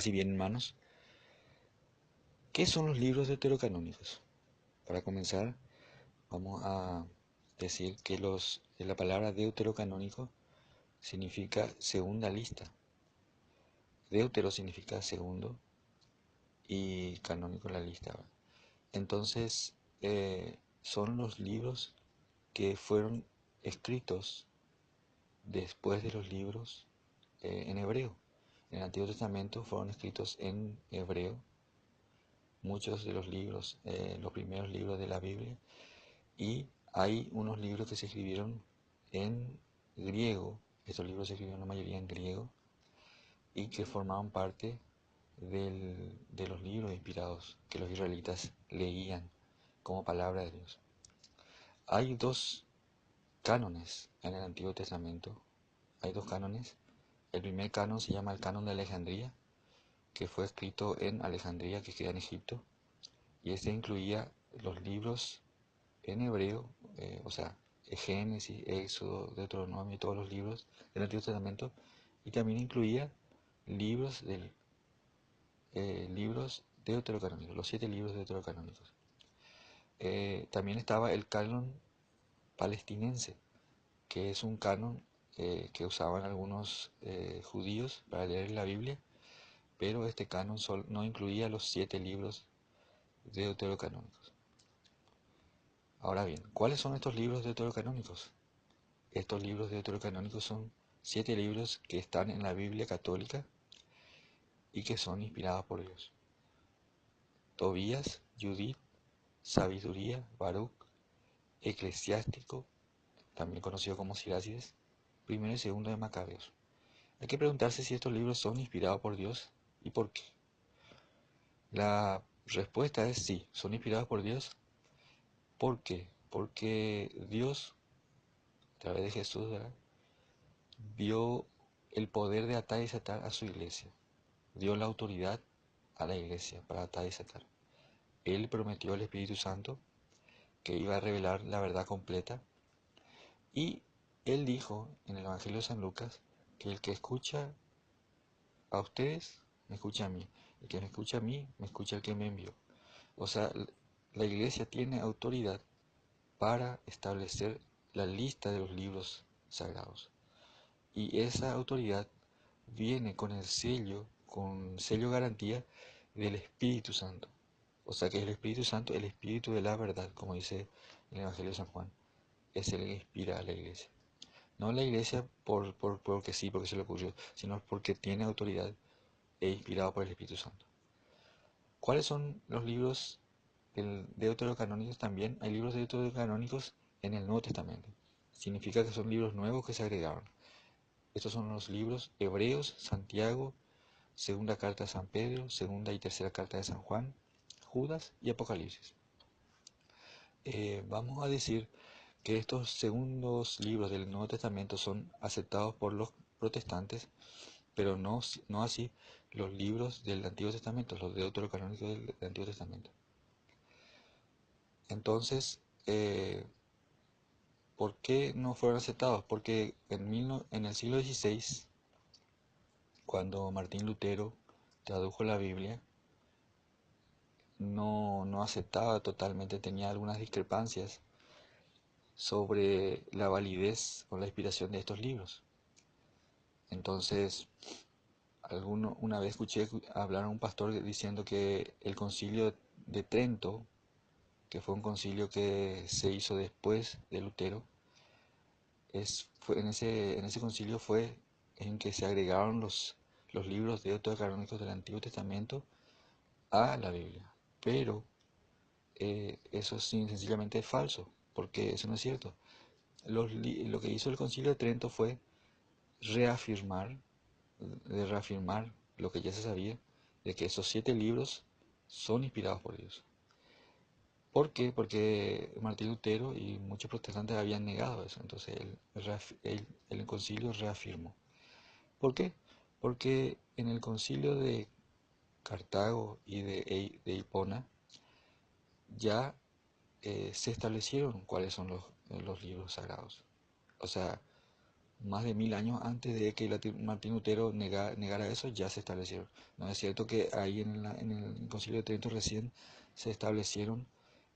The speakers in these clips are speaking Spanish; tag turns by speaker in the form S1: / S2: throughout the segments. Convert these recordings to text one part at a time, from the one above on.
S1: Así bien, hermanos, ¿qué son los libros deuterocanónicos? Para comenzar, vamos a decir que la palabra deuterocanónico significa segunda lista. Deutero significa segundo y canónico la lista, ¿verdad? Entonces, son los libros que fueron escritos después de los libros en hebreo. En el Antiguo Testamento fueron escritos en hebreo muchos de los libros, los primeros libros de la Biblia, y hay unos libros que se escribieron en griego. Estos libros se escribieron la mayoría en griego y que formaban parte de los libros inspirados que los israelitas leían como palabra de Dios. Hay dos cánones en el Antiguo Testamento. Hay dos cánones. El primer canon se llama el canon de Alejandría, que fue escrito en Alejandría, que queda en Egipto, y este incluía los libros en hebreo, o sea, Génesis, Éxodo, Deuteronomio, todos los libros del Antiguo Testamento, y también incluía libros libros deuterocanónicos, los 7 libros deuterocanónicos. También estaba el canon palestinense, que es un canon que usaban algunos judíos para leer la Biblia, pero este canon no incluía los 7 libros deuterocanónicos. Ahora bien, ¿cuáles son estos libros deuterocanónicos? Estos libros deuterocanónicos son 7 libros que están en la Biblia católica y que son inspirados por Dios. Tobías, Judith, Sabiduría, Baruch, Eclesiástico, también conocido como Sirácides, primero y segundo de Macabeos. Hay que preguntarse si estos libros son inspirados por Dios y por qué. La respuesta es sí, son inspirados por Dios. ¿Por qué? Porque Dios, a través de Jesús, ¿verdad?, vio el poder de atar y desatar a su iglesia. Dio la autoridad a la iglesia para atar y desatar. Él prometió al Espíritu Santo que iba a revelar la verdad completa, y él dijo en el Evangelio de San Lucas que el que escucha a ustedes, me escucha a mí. El que me escucha a mí, me escucha el que me envió. O sea, la iglesia tiene autoridad para establecer la lista de los libros sagrados. Y esa autoridad viene con sello garantía del Espíritu Santo. O sea que el Espíritu Santo, el Espíritu de la verdad, como dice en el Evangelio de San Juan, es el que inspira a la iglesia. No la iglesia porque sí, porque se le ocurrió, sino porque tiene autoridad e inspirado por el Espíritu Santo. ¿Cuáles son los libros deuterocanónicos? También hay libros deuterocanónicos en el Nuevo Testamento. Significa que son libros nuevos que se agregaron. Estos son los libros Hebreos, Santiago, Segunda Carta de San Pedro, Segunda y Tercera Carta de San Juan, Judas y Apocalipsis. Vamos a decir que estos segundos libros del Nuevo Testamento son aceptados por los protestantes, pero no así los libros del Antiguo Testamento, los deuterocanónicos del Antiguo Testamento. Entonces, ¿por qué no fueron aceptados? Porque en el siglo XVI, cuando Martín Lutero tradujo la Biblia, no aceptaba totalmente, tenía algunas discrepancias sobre la validez o la inspiración de estos libros. Entonces, una vez escuché hablar a un pastor diciendo que el concilio de Trento, que fue un concilio que se hizo después de Lutero, en ese concilio fue en que se agregaron los libros deuterocanónicos del Antiguo Testamento a la Biblia. Pero eso sencillamente es falso, porque eso no es cierto. Lo que hizo el concilio de Trento fue reafirmar, reafirmar lo que ya se sabía, de que esos 7 libros son inspirados por Dios. ¿Por qué? Porque Martín Lutero y muchos protestantes habían negado eso. Entonces el concilio reafirmó. ¿Por qué? Porque en el concilio de Cartago y de Hipona ya se establecieron cuáles son los libros sagrados. O sea, más de 1000 años antes de que Martín Lutero negara eso, ya se establecieron. No es cierto que ahí en el Concilio de Trento recién se establecieron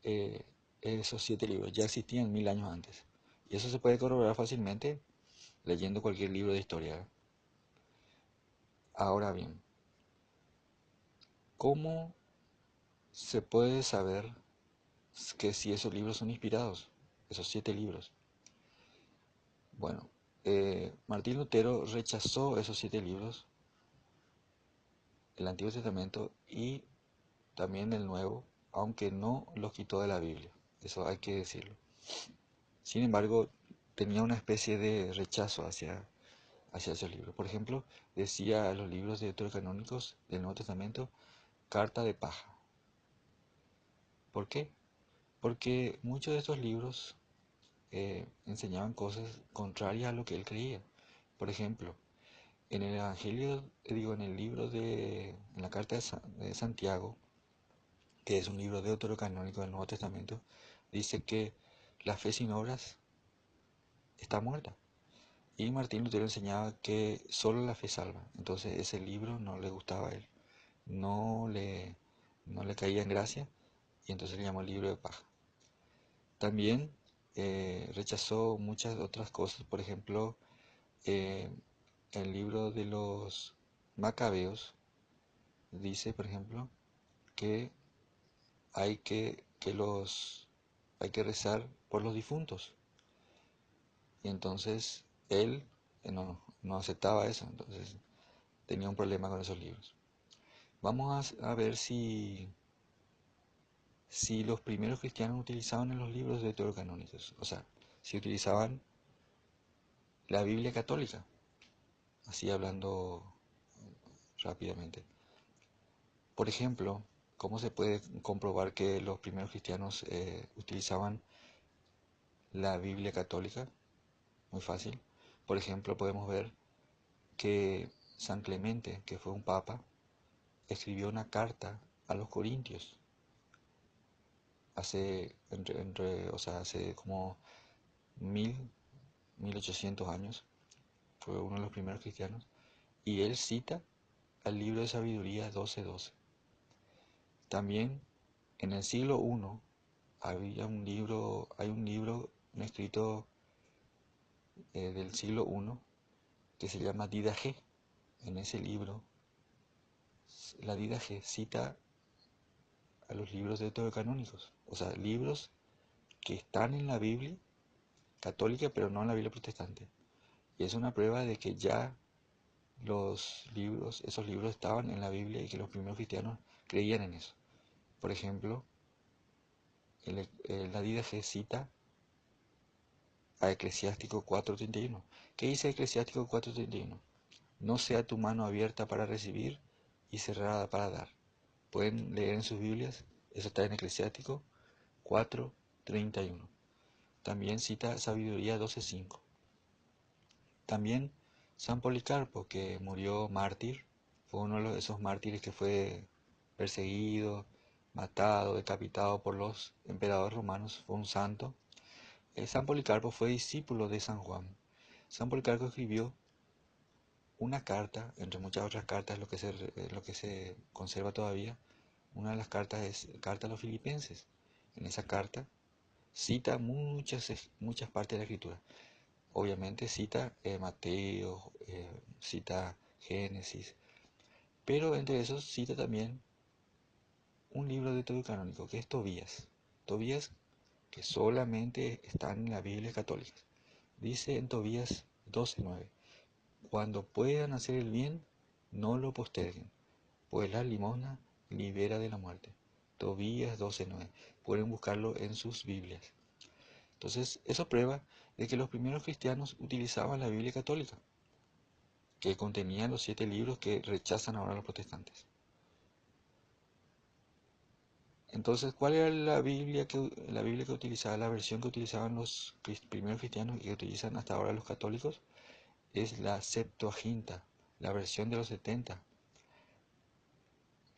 S1: eh, esos 7 libros, ya existían 1000 años antes. Y eso se puede corroborar fácilmente leyendo cualquier libro de historia. Ahora bien, ¿cómo se puede saber que si esos libros son inspirados? Esos 7 libros. Bueno, Martín Lutero rechazó esos 7 libros, el Antiguo Testamento y también el Nuevo, aunque no los quitó de la Biblia. Eso hay que decirlo. Sin embargo, tenía una especie de rechazo hacia esos libros. Por ejemplo, decía a los libros deuterocanónicos del Nuevo Testamento, carta de paja. ¿Por qué? Porque muchos de estos libros enseñaban cosas contrarias a lo que él creía. Por ejemplo, en el Evangelio, digo, en el libro en la carta de Santiago, que es un libro deuterocanónico del Nuevo Testamento, dice que la fe sin obras está muerta. Y Martín Lutero enseñaba que solo la fe salva. Entonces ese libro no le gustaba a él, no le, no le caía en gracia, y entonces le llamó libro de paja. También rechazó muchas otras cosas. Por ejemplo, eh, el libro de los Macabeos dice, por ejemplo, que hay hay que rezar por los difuntos. Y entonces él no aceptaba eso, entonces tenía un problema con esos libros. Vamos a ver si los primeros cristianos utilizaban en los libros deuterocanónicos, o sea, si utilizaban la Biblia católica, así hablando rápidamente. Por ejemplo, ¿cómo se puede comprobar que los primeros cristianos utilizaban la Biblia católica? Muy fácil. Por ejemplo, podemos ver que San Clemente, que fue un papa, escribió una carta a los corintios o sea, hace como 1800 años. Fue uno de los primeros cristianos. Y él cita al libro de Sabiduría 12:12. También en el siglo I hay un escrito del siglo I que se llama Didache. En ese libro, la Didache cita a los libros deuterocanónicos, o sea, libros que están en la Biblia católica, pero no en la Biblia protestante. Y es una prueba de que ya esos libros estaban en la Biblia y que los primeros cristianos creían en eso. Por ejemplo, la Didache cita a Eclesiástico 4:31. ¿Qué dice Eclesiástico 4:31? No sea tu mano abierta para recibir y cerrada para dar. Pueden leer en sus Biblias, eso está en Eclesiástico 4:31. También cita Sabiduría 12:5. También San Policarpo, que murió mártir, fue uno de esos mártires que fue perseguido, matado, decapitado por los emperadores romanos, fue un santo. San Policarpo fue discípulo de San Juan. San Policarpo escribió una carta, entre muchas otras cartas, lo que se conserva todavía. Una de las cartas es Carta a los Filipenses. En esa carta cita muchas partes de la Escritura. Obviamente cita Mateo, cita Génesis, pero entre esos cita también un libro de deuterocanónico que es Tobías. Tobías que solamente están en la Biblia católica. Dice en Tobías 12:9, cuando puedan hacer el bien, no lo posterguen, pues la limosna libera de la muerte. Tobías 12:9. Pueden buscarlo en sus Biblias. Entonces, eso prueba de que los primeros cristianos utilizaban la Biblia católica, que contenía los 7 libros que rechazan ahora los protestantes. Entonces, ¿cuál era la Biblia que utilizaba, la versión que utilizaban los primeros cristianos y que utilizan hasta ahora los católicos? Es la Septuaginta, la versión de los 70,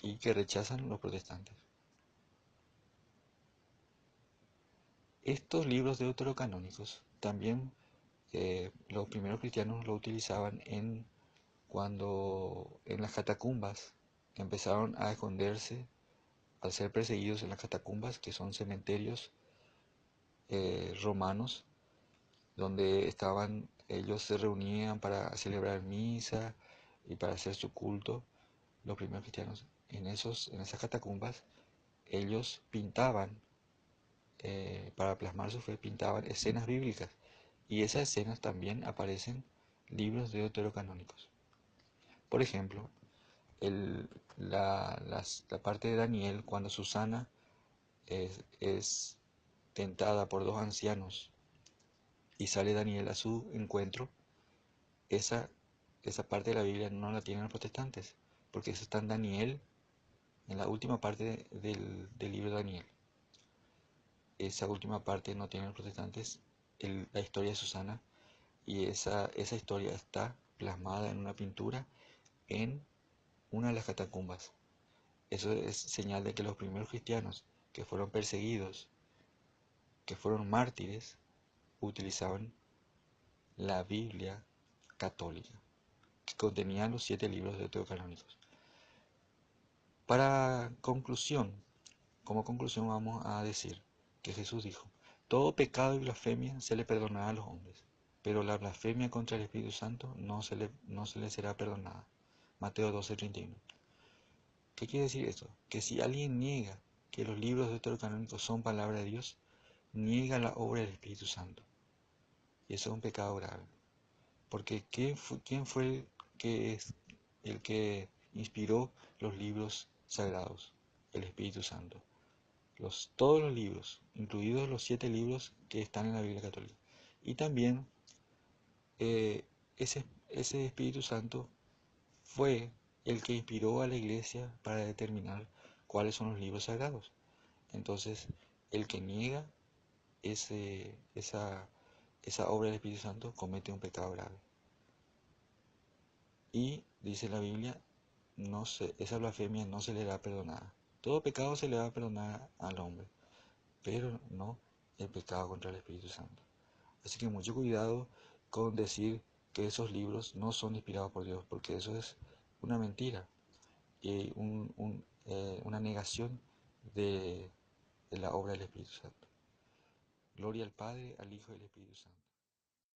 S1: y que rechazan los protestantes. Estos libros deuterocanónicos también Los primeros cristianos lo utilizaban cuando en las catacumbas empezaron a esconderse al ser perseguidos en las catacumbas, que son cementerios romanos, donde ellos se reunían para celebrar misa y para hacer su culto. Los primeros cristianos en esas catacumbas, ellos pintaban, para plasmar su fe, pintaban escenas bíblicas. Y esas escenas también aparecen en libros deuterocanónicos. Por ejemplo, la parte de Daniel, cuando Susana es tentada por dos ancianos y sale Daniel a su encuentro, esa, esa parte de la Biblia no la tienen los protestantes, porque eso está en Daniel, en la última parte del libro de Daniel. Esa última parte no tienen los protestantes, la historia de Susana, y esa historia está plasmada en una pintura en una de las catacumbas. Eso es señal de que los primeros cristianos que fueron perseguidos, que fueron mártires, utilizaban la Biblia católica, que contenía los 7 libros deuterocanónicos. Para conclusión, como conclusión vamos a decir que Jesús dijo: todo pecado y blasfemia se le perdonará a los hombres, pero la blasfemia contra el Espíritu Santo no se le será perdonada. Mateo 12:31. ¿Qué quiere decir esto? Que si alguien niega que los libros deuterocanónicos son palabra de Dios, niega la obra del Espíritu Santo. Y eso es un pecado grave. Porque ¿quién fue el que inspiró los libros sagrados? El Espíritu Santo. Todos los libros, incluidos los 7 libros que están en la Biblia católica. Y también eh, ese Espíritu Santo fue el que inspiró a la iglesia para determinar cuáles son los libros sagrados. Entonces, el que niega esa obra del Espíritu Santo comete un pecado grave. Y dice la Biblia, esa blasfemia no se le da perdonada. Todo pecado se le va a perdonar al hombre, pero no el pecado contra el Espíritu Santo. Así que mucho cuidado con decir que esos libros no son inspirados por Dios, porque eso es una mentira y una negación de la obra del Espíritu Santo. Gloria al Padre, al Hijo y al Espíritu Santo.